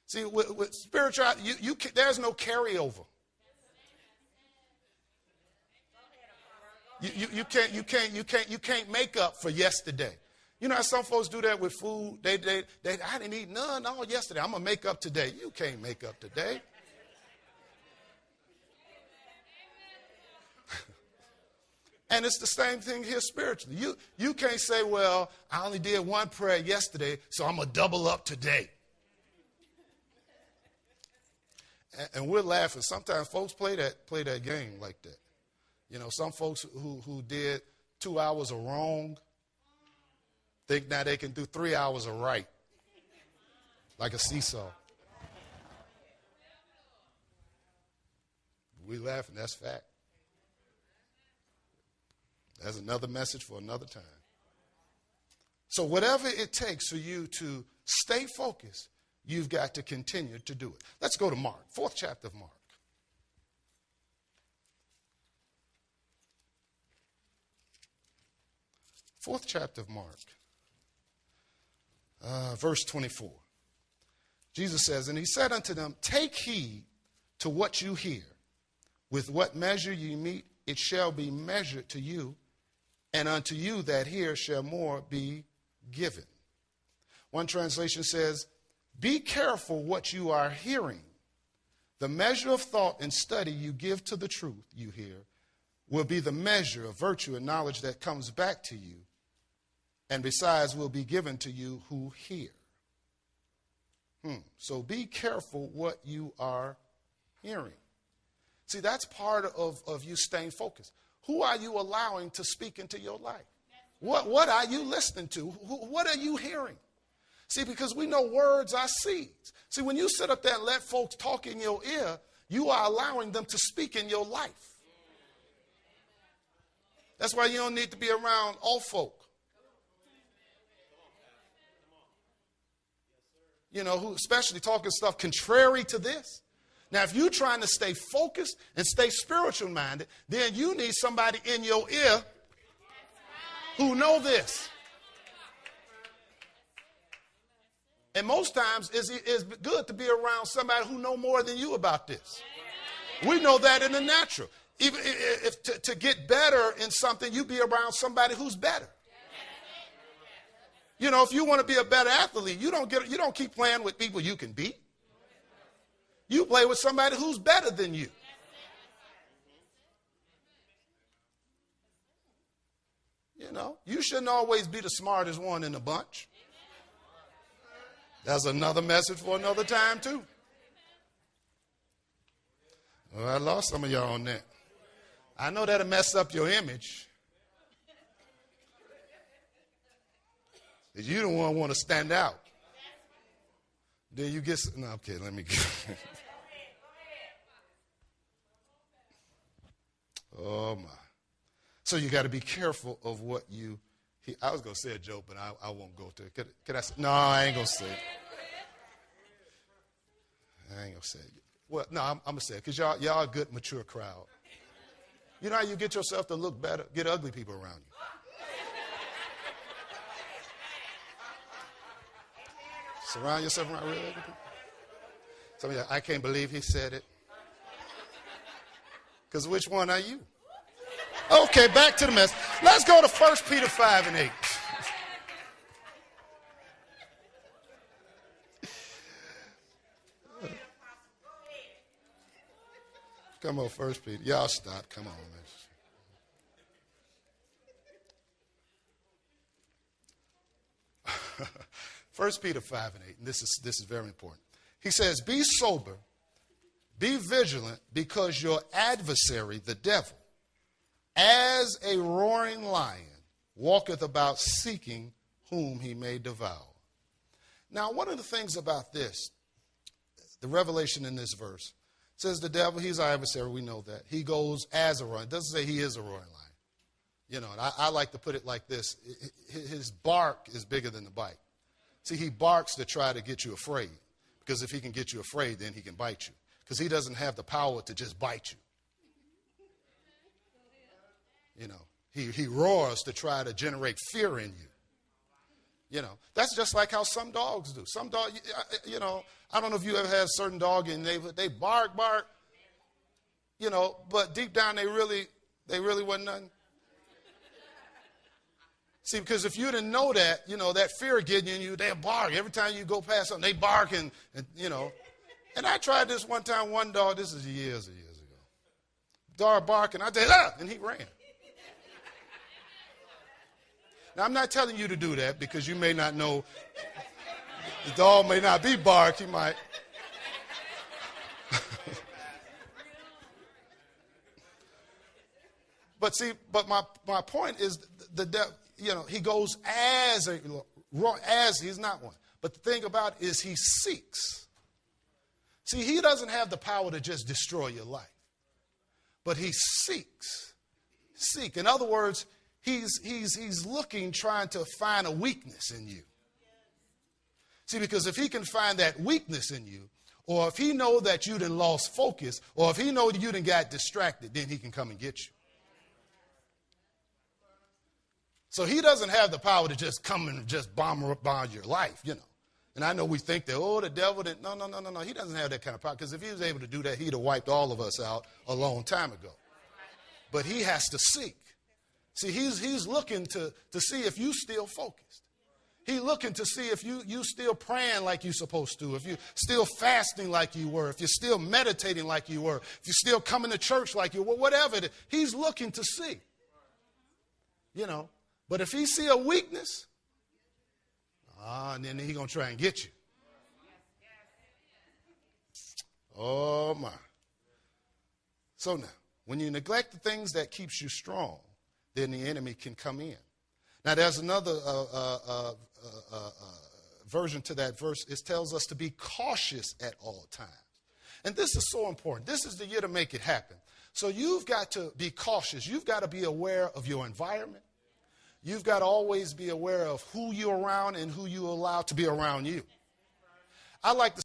See, with spirituality, there's no carryover. You can't make up for yesterday. You know how some folks do that with food? They I didn't eat none all yesterday. I'm gonna make up today. You can't make up today. And it's the same thing here spiritually. You can't say, well, I only did one prayer yesterday, so I'm gonna double up today. And we're laughing. Sometimes folks play that game like that. You know, some folks who did 2 hours of wrong think now they can do 3 hours of right, like a seesaw. We laughing, that's fact. That's another message for another time. So whatever it takes for you to stay focused, you've got to continue to do it. Let's go to Mark, 4th chapter of Mark. Fourth chapter of Mark, verse 24. Jesus says, and he said unto them, take heed to what you hear. With what measure you meet, it shall be measured to you, and unto you that hear shall more be given. One translation says, be careful what you are hearing. The measure of thought and study you give to the truth you hear will be the measure of virtue and knowledge that comes back to you, and besides will be given to you who hear. So be careful what you are hearing. See, that's part of you staying focused. Who are you allowing to speak into your life? What are you listening to? What are you hearing? See, because we know words are seeds. See, when you sit up there and let folks talk in your ear, you are allowing them to speak in your life. That's why you don't need to be around old folk. You know, who especially talking stuff contrary to this. Now, if you're trying to stay focused and stay spiritual minded, then you need somebody in your ear who know this. And most times it's good to be around somebody who know more than you about this. We know that in the natural. Even if to get better in something, you be around somebody who's better. You know, if you want to be a better athlete, you don't keep playing with people you can beat. You play with somebody who's better than you. You know, you shouldn't always be the smartest one in the bunch. That's another message for another time, too. Well, I lost some of y'all on that. I know that'll mess up your image. You don't want to stand out. Then you get... No, okay, let me get... Oh, my. So you got to be careful of what you... I was going to say a joke, but I won't go to it. Can I say... No, I ain't going to say it. I ain't going to say it. Well, no, I'm going to say it because y'all a good, mature crowd. You know how you get yourself to look better? Get ugly people around you. Surround yourself around real ugly people. Some of you, I can't believe he said it. Because which one are you? Okay, back to the mess. Let's go to 1 Peter 5 and 8. Come on, 1 Peter. Y'all stop. Come on, man. 1 Peter 5 and 8. And this is very important. He says, be sober, be vigilant, because your adversary, the devil, as a roaring lion, walketh about seeking whom he may devour. Now, one of the things about this, the revelation in this verse, says the devil, he's our adversary, we know that. He goes as a roaring. It doesn't say he is a roaring lion. You know, and I like to put it like this. His bark is bigger than the bite. See, he barks to try to get you afraid. Because if he can get you afraid, then he can bite you. Because he doesn't have the power to just bite you. You know, he roars to try to generate fear in you. You know, that's just like how some dogs do. Some dog, you know, I don't know if you ever had a certain dog in the neighborhood, they bark, you know, but deep down they really wasn't nothing. See, because if you didn't know that, you know, that fear getting in you, they'll bark. Every time you go past something, they bark and you know. And I tried this one time, one dog, this is years and years ago. Dog barking, I said, ah, and he ran. Now, I'm not telling you to do that because you may not know. The dog may not be bark. He might. But see, but my point is the devil, you know, he goes as he's not one. But the thing about it is he seeks. See, he doesn't have the power to just destroy your life. But he seeks. Seek. In other words, he's looking, trying to find a weakness in you. See, because if he can find that weakness in you, or if he know that you done lost focus, or if he know that you done got distracted, then he can come and get you. So he doesn't have the power to just come and just bomb your life, you know. And I know we think that, oh, the devil didn't. No. He doesn't have that kind of power. Because if he was able to do that, he'd have wiped all of us out a long time ago. But he has to seek. See, he's looking to see if you still focused. He's looking to see if you still praying like you're supposed to, if you're still fasting like you were, if you're still meditating like you were, if you're still coming to church like you were, whatever it is. He's looking to see. You know. But if he see a weakness, and then he's going to try and get you. Oh, my. So now, when you neglect the things that keeps you strong, then the enemy can come in. Now, there's another version to that verse. It tells us to be cautious at all times. And this is so important. This is the year to make it happen. So you've got to be cautious. You've got to be aware of your environment. You've got to always be aware of who you're around and who you allow to be around you. I like to